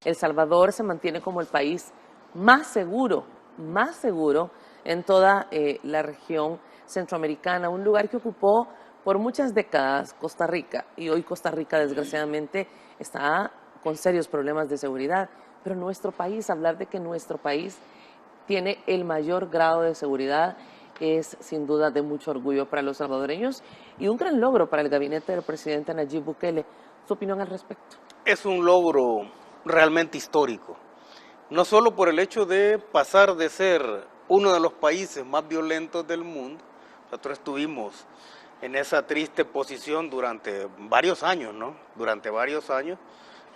El Salvador se mantiene como el país más seguro en toda la región centroamericana, un lugar que ocupó por muchas décadas Costa Rica, y hoy Costa Rica desgraciadamente está con serios problemas de seguridad, pero nuestro país, hablar de que nuestro país tiene el mayor grado de seguridad es sin duda de mucho orgullo para los salvadoreños y un gran logro para el gabinete del presidente Nayib Bukele. ¿Su opinión al respecto? Es un logro realmente histórico, no solo por el hecho de pasar de ser uno de los países más violentos del mundo. Nosotros estuvimos en esa triste posición durante varios años, ¿no? Durante varios años,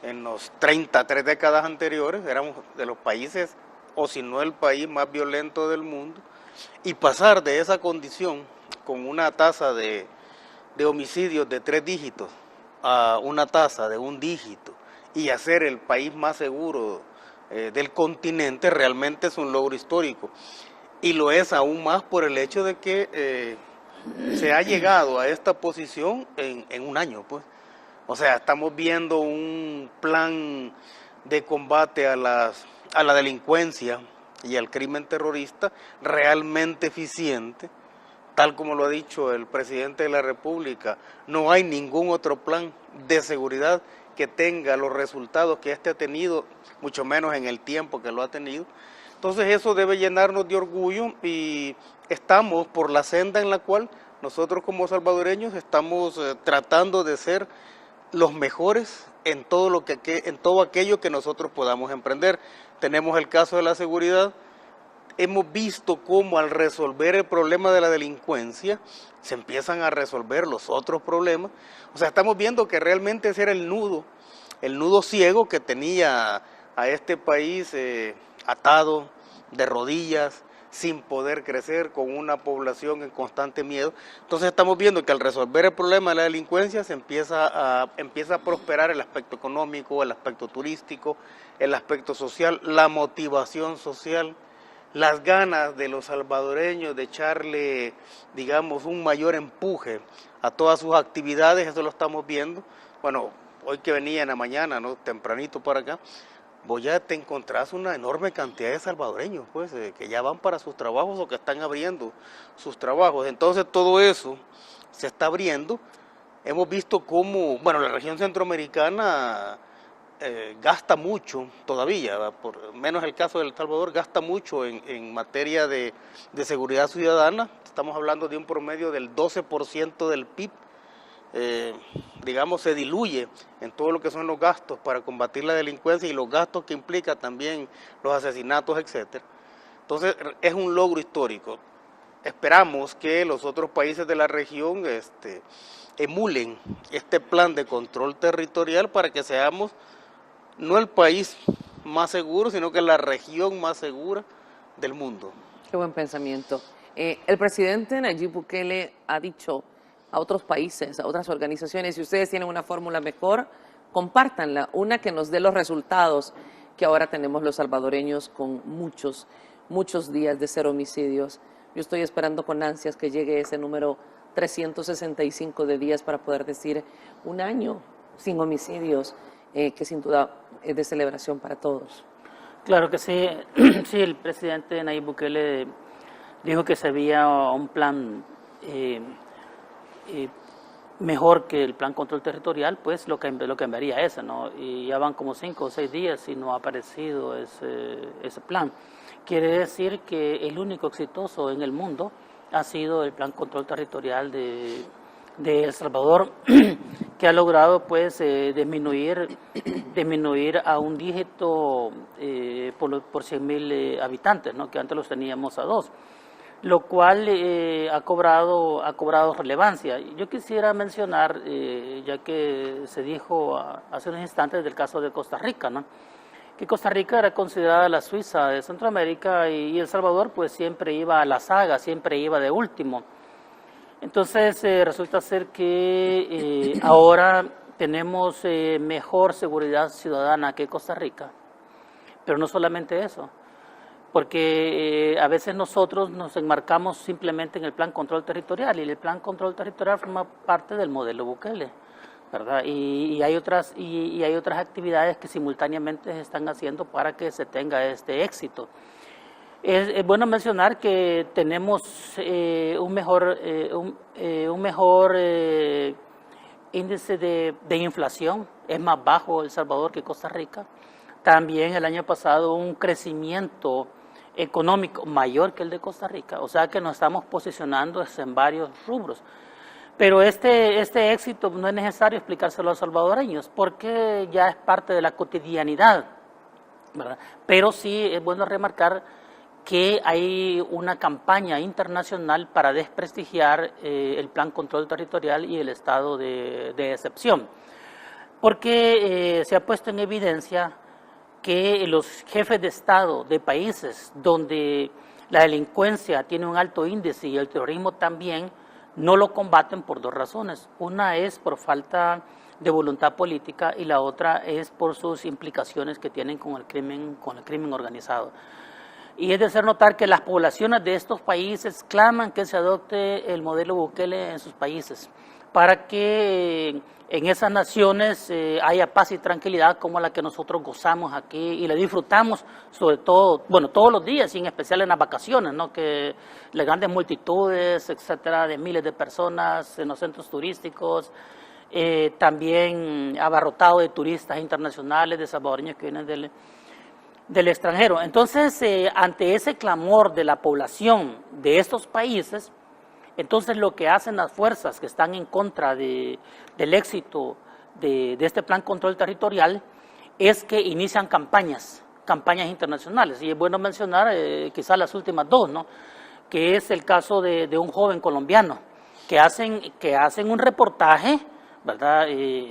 en los 33 décadas anteriores, éramos de los países, o si no el país más violento del mundo, y pasar de esa condición con una tasa de homicidios de 3 dígitos a una tasa de 1 dígito y hacer el país más seguro del continente, realmente es un logro histórico. Y lo es aún más por el hecho de que se ha llegado a esta posición en 1 año, pues. O sea, estamos viendo un plan de combate a la delincuencia y al crimen terrorista realmente eficiente, tal como lo ha dicho el presidente de la República. No hay ningún otro plan de seguridad que tenga los resultados que este ha tenido, mucho menos en el tiempo que lo ha tenido. Entonces eso debe llenarnos de orgullo y estamos por la senda en la cual nosotros como salvadoreños estamos tratando de ser los mejores en todo aquello que nosotros podamos emprender. Tenemos el caso de la seguridad. Hemos visto cómo al resolver el problema de la delincuencia se empiezan a resolver los otros problemas. O sea, estamos viendo que realmente ese era el nudo ciego que tenía a este país atado de rodillas, sin poder crecer, con una población en constante miedo. Entonces estamos viendo que al resolver el problema de la delincuencia se empieza a prosperar el aspecto económico, el aspecto turístico, el aspecto social, la motivación social, las ganas de los salvadoreños de echarle, digamos, un mayor empuje a todas sus actividades. Eso lo estamos viendo. Bueno, hoy que venía en la mañana, ¿no?, tempranito para acá, vos ya te encontrás una enorme cantidad de salvadoreños, pues, que ya van para sus trabajos o que están abriendo sus trabajos. Entonces todo eso se está abriendo. Hemos visto cómo, bueno, la región centroamericana gasta mucho todavía, por menos el caso de El Salvador, gasta mucho en materia de seguridad ciudadana. Estamos hablando de un promedio del 12% del PIB, digamos, se diluye en todo lo que son los gastos para combatir la delincuencia y los gastos que implica también los asesinatos, etcétera. Entonces es un logro histórico. Esperamos que los otros países de la región emulen este plan de control territorial para que seamos no el país más seguro, sino que la región más segura del mundo. Qué buen pensamiento. El presidente Nayib Bukele ha dicho a otros países, a otras organizaciones, si ustedes tienen una fórmula mejor, compártanla, una que nos dé los resultados que ahora tenemos los salvadoreños con muchos días de 0 homicidios. Yo estoy esperando con ansias que llegue ese número 365 de días para poder decir 1 año sin homicidios, que sin duda es de celebración para todos. Claro que sí. Sí, el presidente Nayib Bukele dijo que se había un plan mejor que el plan control territorial, pues lo cambiaría ese, ¿no? Y ya van como 5 o 6 días y no ha aparecido ese plan. Quiere decir que el único exitoso en el mundo ha sido el plan control territorial de El Salvador, que ha logrado pues disminuir a 1 dígito por 100.000 habitantes, ¿no?, que antes los teníamos a 2, lo cual ha cobrado relevancia. Yo quisiera mencionar, ya que se dijo hace unos instantes del caso de Costa Rica, ¿no?, que Costa Rica era considerada la Suiza de Centroamérica y El Salvador pues siempre iba a la saga, siempre iba de último. Entonces resulta ser que ahora tenemos mejor seguridad ciudadana que Costa Rica, pero no solamente eso, porque a veces nosotros nos enmarcamos simplemente en el plan control territorial y el plan control territorial forma parte del modelo Bukele. ¿verdad? Y hay otras actividades que simultáneamente se están haciendo para que se tenga este éxito. Es bueno mencionar que tenemos un mejor índice de inflación, es más bajo El Salvador que Costa Rica. También el año pasado un crecimiento económico mayor que el de Costa Rica, o sea que nos estamos posicionando en varios rubros. Pero este éxito no es necesario explicárselo a los salvadoreños porque ya es parte de la cotidianidad, ¿verdad? Pero sí es bueno remarcar que hay una campaña internacional para desprestigiar el Plan Control Territorial y el estado de excepción, porque se ha puesto en evidencia que los jefes de Estado de países donde la delincuencia tiene un alto índice y el terrorismo también, no lo combaten por dos razones. Una es por falta de voluntad política y la otra es por sus implicaciones que tienen con el crimen organizado. Y es de hacer notar que las poblaciones de estos países claman que se adopte el modelo Bukele en sus países, para que en esas naciones haya paz y tranquilidad como la que nosotros gozamos aquí y la disfrutamos sobre todo, bueno, todos los días y en especial en las vacaciones, ¿no? Que las grandes multitudes, etcétera, de miles de personas en los centros turísticos, también abarrotado de turistas internacionales, de salvadoreños que vienen del extranjero. Entonces, ante ese clamor de la población de estos países, entonces lo que hacen las fuerzas que están en contra del éxito de este plan control territorial es que inician campañas internacionales. Y es bueno mencionar quizás las últimas dos, ¿no? Que es el caso de un joven colombiano que hacen un reportaje, ¿verdad?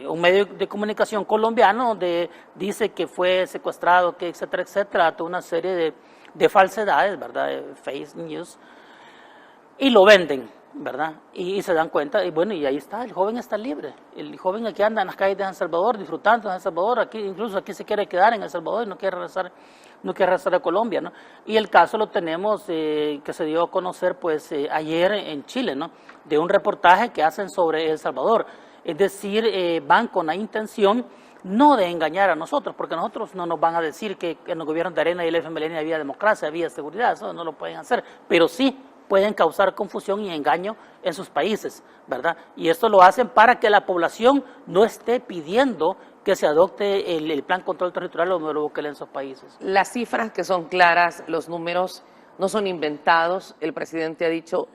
Un medio de comunicación colombiano donde dice que fue secuestrado, que etcétera, etcétera, toda una serie de falsedades, ¿verdad? Fake news. Y lo venden, ¿verdad? Y se dan cuenta, y bueno, y ahí está, el joven está libre. El joven aquí anda en las calles de San Salvador, disfrutando de San Salvador, aquí, incluso aquí se quiere quedar en El Salvador y no quiere regresar a Colombia, ¿no? Y el caso lo tenemos, que se dio a conocer, pues, ayer en Chile, ¿no? De un reportaje que hacen sobre El Salvador. Es decir, van con la intención no de engañar a nosotros, porque nosotros no nos van a decir que en los gobiernos de Arena y el FMLN había democracia, había seguridad, eso no lo pueden hacer, pero sí pueden causar confusión y engaño en sus países, ¿verdad? Y esto lo hacen para que la población no esté pidiendo que se adopte el plan control territorial o modelo Bukele en sus países. Las cifras que son claras, los números no son inventados. El presidente ha dicho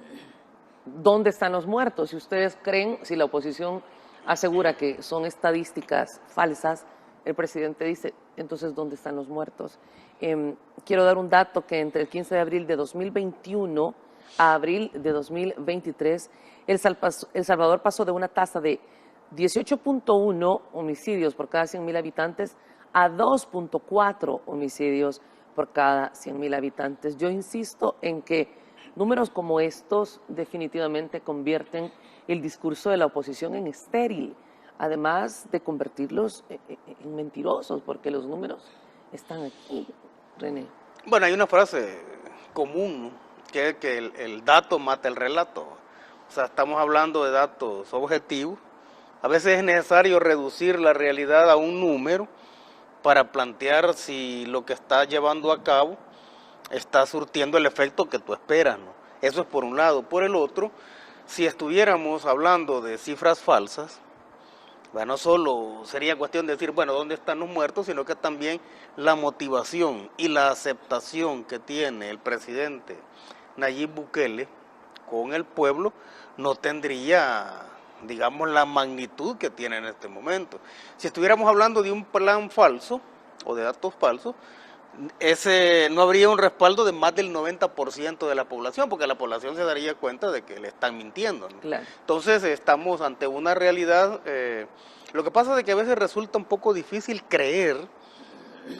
dónde están los muertos. Si ustedes creen, si la oposición asegura que son estadísticas falsas, el presidente dice, entonces, ¿dónde están los muertos? Quiero dar un dato que entre el 15 de abril de 2021 a abril de 2023, El Salvador pasó de una tasa de 18.1 homicidios por cada 100.000 habitantes a 2.4 homicidios por cada 100.000 habitantes. Yo insisto en que números como estos definitivamente convierten el discurso de la oposición en estéril, además de convertirlos en mentirosos, porque los números están aquí, René. Bueno, hay una frase común, ¿no?, que es que el dato mata el relato. O sea, estamos hablando de datos objetivos. A veces es necesario reducir la realidad a un número para plantear si lo que está llevando a cabo está surtiendo el efecto que tú esperas, ¿no? Eso es por un lado. Por el otro, si estuviéramos hablando de cifras falsas, no solo sería cuestión de decir, bueno, ¿dónde están los muertos?, sino que también la motivación y la aceptación que tiene el presidente Nayib Bukele con el pueblo no tendría, digamos, la magnitud que tiene en este momento. Si estuviéramos hablando de un plan falso o de datos falsos, no habría un respaldo de más del 90% de la población, porque la población se daría cuenta de que le están mintiendo, ¿no? Claro. Entonces estamos ante una realidad. Lo que pasa es que a veces resulta un poco difícil creer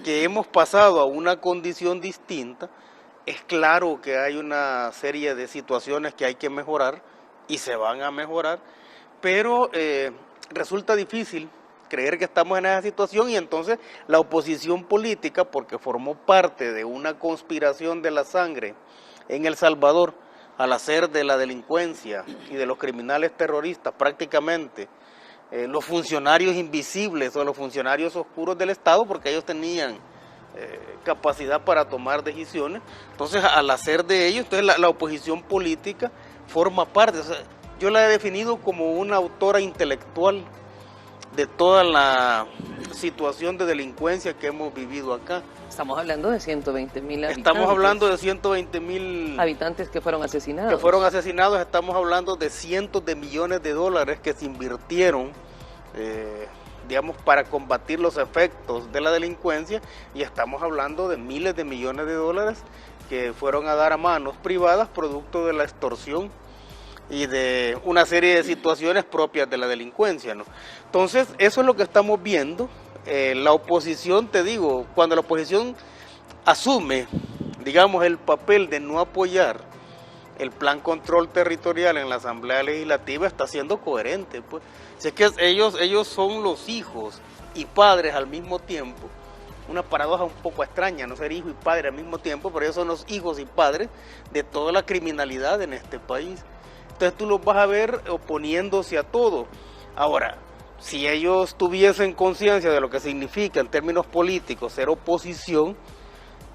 que hemos pasado a una condición distinta. Es claro que hay una serie de situaciones que hay que mejorar y se van a mejorar, pero resulta difícil creer que estamos en esa situación, y entonces la oposición política, porque formó parte de una conspiración de la sangre en El Salvador al hacer de la delincuencia y de los criminales terroristas prácticamente los funcionarios invisibles o los funcionarios oscuros del Estado, porque ellos tenían capacidad para tomar decisiones. Entonces, al hacer de ellos, entonces la oposición política forma parte. O sea, yo la he definido como una autora intelectual de toda la situación de delincuencia que hemos vivido acá. Estamos hablando de 120.000 habitantes. Estamos hablando de 120.000 habitantes que fueron asesinados. Estamos hablando de cientos de millones de dólares que se invirtieron, digamos, para combatir los efectos de la delincuencia, y estamos hablando de miles de millones de dólares que fueron a dar a manos privadas producto de la extorsión y de una serie de situaciones propias de la delincuencia, ¿no? Entonces, eso es lo que estamos viendo. La oposición, te digo, cuando la oposición asume, digamos, el papel de no apoyar el plan control territorial en la Asamblea Legislativa, está siendo coherente, pues. Si es que ellos son los hijos y padres al mismo tiempo, una paradoja un poco extraña, no ser hijo y padre al mismo tiempo, pero ellos son los hijos y padres de toda la criminalidad en este país. Entonces tú los vas a ver oponiéndose a todo. Ahora, si ellos tuviesen conciencia de lo que significa en términos políticos ser oposición,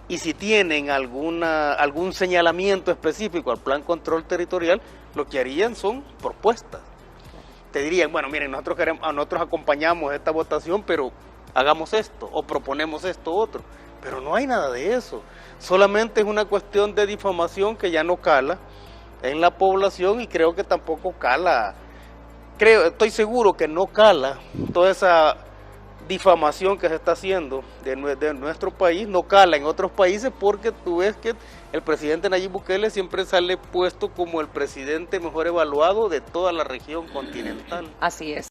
y si tienen algún señalamiento específico al plan control territorial, lo que harían son propuestas. Te dirían, bueno, miren, nosotros acompañamos esta votación, pero hagamos esto, o proponemos esto otro. Pero no hay nada de eso. Solamente es una cuestión de difamación que ya no cala en la población, y creo que tampoco cala, estoy seguro que no cala toda esa difamación que se está haciendo de nuestro país, no cala en otros países, porque tú ves que el presidente Nayib Bukele siempre sale puesto como el presidente mejor evaluado de toda la región continental. Así es.